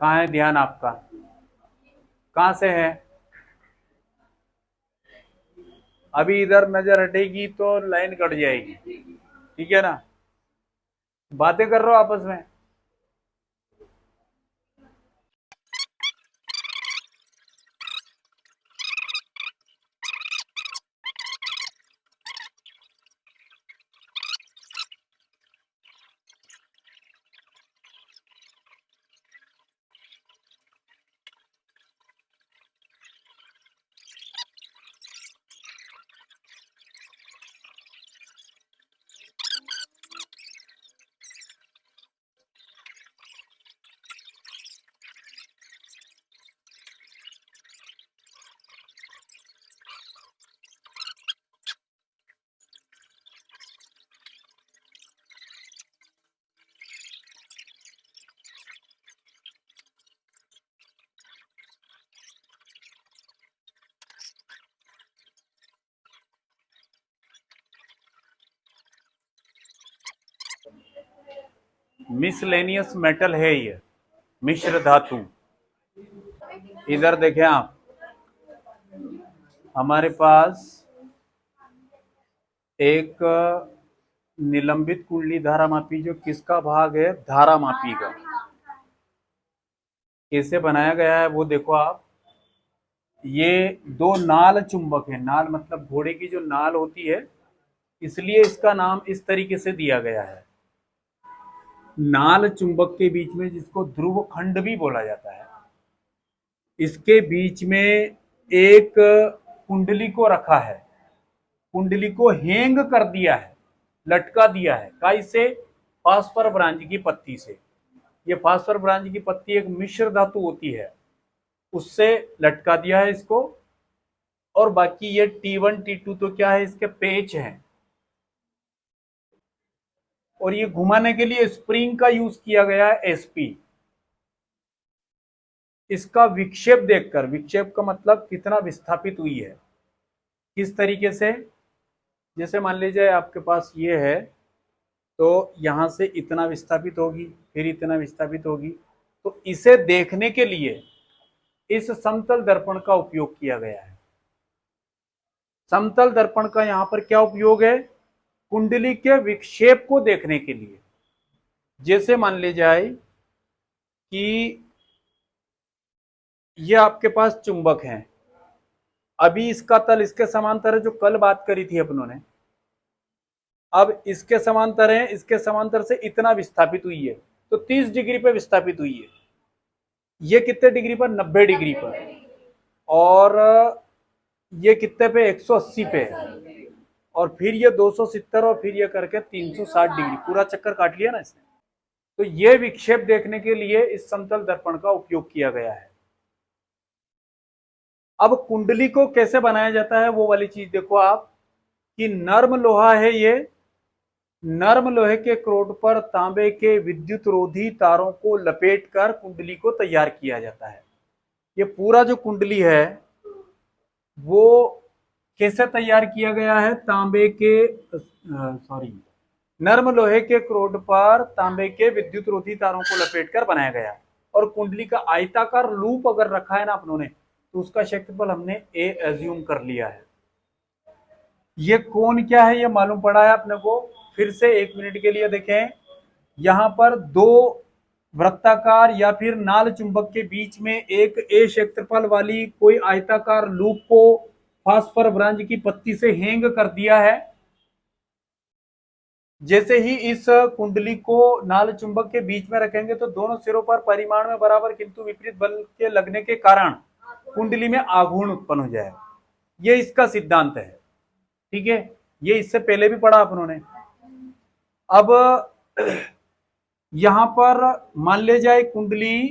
कहाँ है ध्यान आपका? कहाँ से है? अभी इधर नजर हटेगी तो लाइन कट जाएगी। ठीक है ना? बातें कर रहे हो आपस में। मिसलेनियस मेटल है ये, मिश्र धातु। इधर देखें आप, हमारे पास एक निलंबित कुंडली धारा मापी, जो किसका भाग है? धारा मापी का। कैसे बनाया गया है वो देखो आप। ये दो नाल चुंबक है। नाल मतलब घोड़े की जो नाल होती है, इसलिए इसका नाम इस तरीके से दिया गया है। नाल चुंबक के बीच में, जिसको ध्रुव खंड भी बोला जाता है, इसके बीच में एक कुंडली को रखा है। कुंडली को हैंग कर दिया है, लटका दिया है। काई से? फास्फर ब्रांज की पत्ती से। ये फास्फर ब्रांज की पत्ती एक मिश्र धातु होती है, उससे लटका दिया है इसको। और बाकी ये T1 T2 तो क्या है? इसके पेच हैं। और ये घुमाने के लिए स्प्रिंग का यूज किया गया है, SP। इसका विक्षेप देखकर, विक्षेप का मतलब कितना विस्थापित हुई है, किस तरीके से। जैसे मान लीजिए आपके पास ये है, तो यहां से इतना विस्थापित होगी, फिर इतना विस्थापित होगी। तो इसे देखने के लिए इस समतल दर्पण का उपयोग किया गया है। समतल दर्पण का यहां पर क्या उपयोग है? कुंडली के विक्षेप को देखने के लिए। जैसे मान ले जाए कि ये आपके पास चुंबक है, अभी इसका तल इसके समांतर है, जो कल बात करी थी अपनों ने। अब इसके समांतर है, इसके समांतर से इतना विस्थापित हुई है, तो 30 डिग्री पे विस्थापित हुई है। ये कितने डिग्री पर? 90 डिग्री पर। और ये कितने पे? 180 पे। और फिर ये 270, और फिर ये करके 360 डिग्री, पूरा चक्कर काट लिया ना इसने। तो ये विक्षेप देखने के लिए इस समतल दर्पण का उपयोग किया गया है। अब कुंडली को कैसे बनाया जाता है वो वाली चीज देखो आप, कि नर्म लोहा है ये। नर्म लोहे के क्रोड पर तांबे के विद्युत रोधी तारों को लपेटकर कुंडली को तैयार किया जाता है। ये पूरा जो कुंडली है वो कैसे तैयार किया गया है? तांबे के, सॉरी, नर्म लोहे के क्रोड पर तांबे के विद्युत रोधी तारों को लपेटकर बनाया गया है। और कुंडली का आयताकार लूप अगर रखा है ना अपनों ने, तो उसका क्षेत्रफल हमने A एज्यूम कर लिया है। ये कोण क्या है ये मालूम पड़ा है अपने को। फिर से 1 मिनट के लिए देखें। यहां पर दो वृत्ताकार या फिर नाल चुंबक के बीच में एक A क्षेत्रफल वाली कोई आयताकार लूप को फास्फर ब्रांज की पत्ती से हैंग कर दिया है। जैसे ही इस कुंडली को नाल चुंबक के बीच में रखेंगे, तो दोनों सिरों पर परिमाण में बराबर किंतु विपरीत बल के लगने के कारण कुंडली में आघूर्ण उत्पन्न हो जाएगा। ये इसका सिद्धांत है। ठीक है, ये इससे पहले भी पढ़ा अपनों ने। अब यहां पर मान ले जाए कुंडली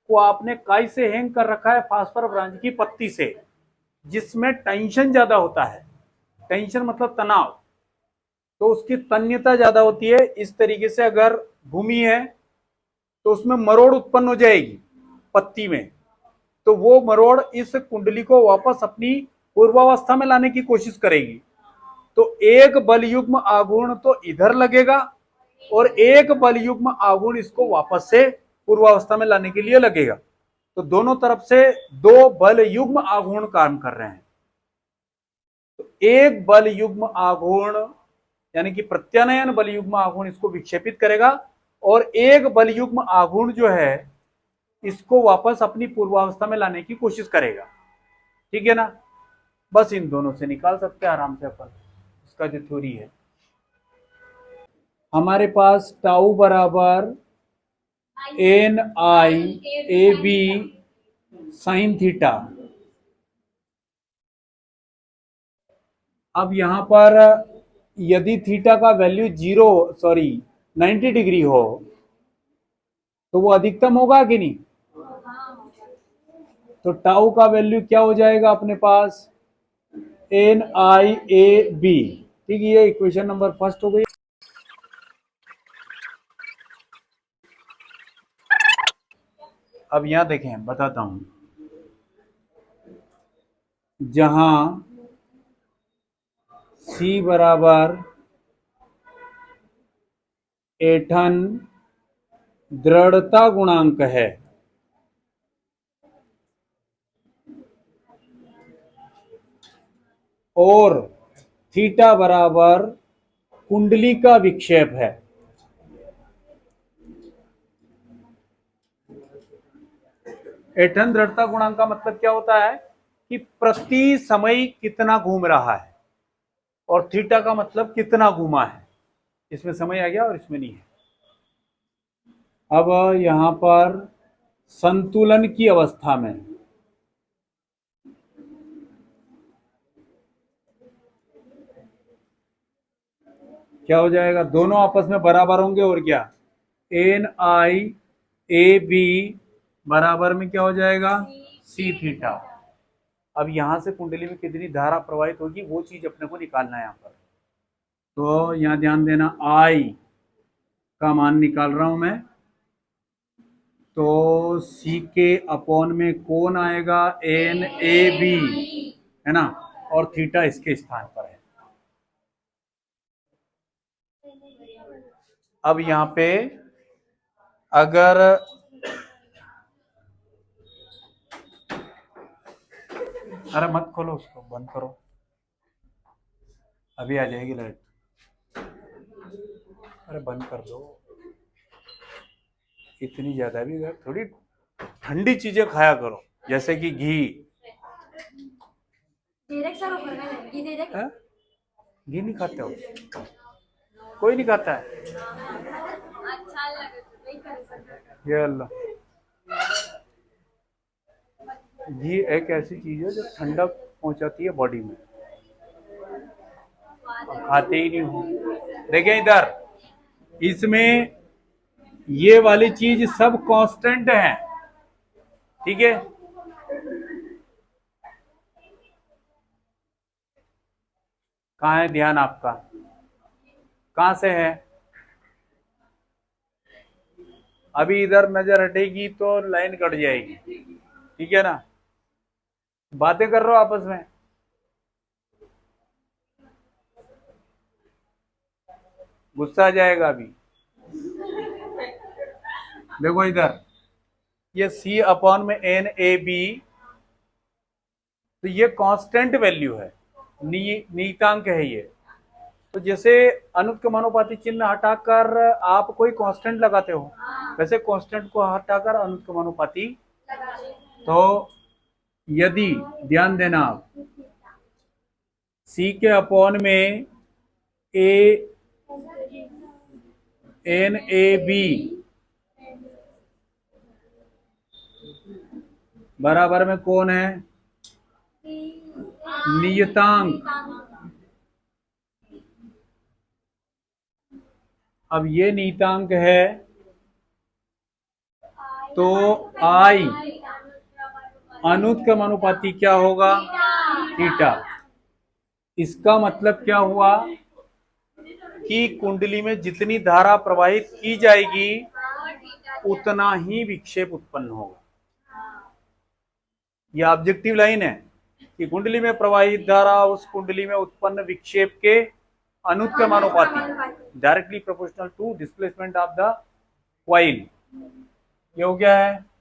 को आपने काई से हैंग कर रखा है, फास्फर ब्रांच की पत्ती से, जिसमें टेंशन ज्यादा होता है। टेंशन मतलब तनाव, तो उसकी तन्यता ज्यादा होती है। इस तरीके से अगर भूमि है तो उसमें मरोड़ उत्पन्न हो जाएगी पत्ती में, तो वो मरोड़ इस कुंडली को वापस अपनी पूर्वावस्था में लाने की कोशिश करेगी। तो एक बल युग्म आघूर्ण तो इधर लगेगा, और एक बल युग्म आघूर्ण इसको वापस से पूर्वावस्था में लाने के लिए लगेगा। तो दोनों तरफ से दो बल युग्म आघूर्ण काम कर रहे हैं। तो एक बल युग्म आघूर्ण यानी कि प्रत्यानयन बल युग्म आघूर्ण इसको विक्षेपित करेगा और एक बल युग्म आघूर्ण जो है इसको वापस अपनी पूर्वावस्था में लाने की कोशिश करेगा। ठीक है ना। बस इन दोनों से निकाल सकते हैं आराम से अपन इसका जो थ्योरी है। हमारे पास टाउ बराबर N I A B sine theta. अब यहां पर यदि थीटा का वैल्यू 90 डिग्री हो तो वो अधिकतम होगा कि नहीं। तो टाउ का वैल्यू क्या हो जाएगा अपने पास एन आई ए बी। ठीक है, ये इक्वेशन नंबर फर्स्ट हो गई। अब यहां देखें बताता हूं, जहां C बराबर ऐंठन दृढ़ता गुणांक है और थीटा बराबर कुंडली का विक्षेप है। ऐंठन दृढ़ता गुणांक का मतलब क्या होता है कि प्रति समय कितना घूम रहा है और थीटा का मतलब कितना घूमा है। इसमें समय आ गया और इसमें नहीं है। अब यहां पर संतुलन की अवस्था में क्या हो जाएगा, दोनों आपस में बराबर होंगे और क्या एन आई ए बी बराबर में क्या हो जाएगा सी थीटा। अब यहां से कुंडली में कितनी धारा प्रवाहित होगी वो चीज अपने को निकालना है यहां पर। तो यहां ध्यान देना, आई का मान निकाल रहा हूं मैं। तो सी के अपॉन में कौन आएगा एन ए बी है ना, और थीटा इसके स्थान पर है। अब यहां पे अगर अरे मत खोलो उसको, बंद करो, अभी आ जाएगी लाइट। अरे बंद कर दो, इतनी ज्यादा भी थोड़ी ठंडी चीजें खाया करो जैसे कि घी। घी नहीं खाते हो, कोई नहीं खाता है। ये अल्लाह, घी एक ऐसी चीज है जो ठंडक पहुंचाती है बॉडी में, खाते ही नहीं हो। देखें इधर, इसमें ये वाली चीज सब कांस्टेंट है। ठीक है, कहाँ है ध्यान आपका, कहां से है। अभी इधर नजर हटेगी तो लाइन कट जाएगी। ठीक है ना, बातें कर रहे हो आपस में, गुस्सा आ जाएगा अभी। देखो इधर, ये C अपॉन में एन ए बी, तो ये कांस्टेंट वैल्यू है, नियतांक है ये। तो जैसे अनुत्क्रमानुपाती चिन्ह हटाकर आप कोई कांस्टेंट लगाते हो, वैसे कांस्टेंट को हटाकर अनुत्क्रमानुपाती। तो यदि ध्यान देना आप, C के अपॉन में ए एन ए बी बराबर में कौन है नियतांक। अब ये नियतांक है तो आई अनुत्क्रमानुपाती क्या होगा थीटा। इसका मतलब क्या हुआ कि कुंडली में जितनी धारा प्रवाहित की जाएगी उतना ही विक्षेप उत्पन्न होगा। यह ऑब्जेक्टिव लाइन है कि कुंडली में प्रवाहित धारा उस कुंडली में उत्पन्न विक्षेप के अनुत्क्रमानुपाती, directly proportional to displacement of the coil. ये हो गया है।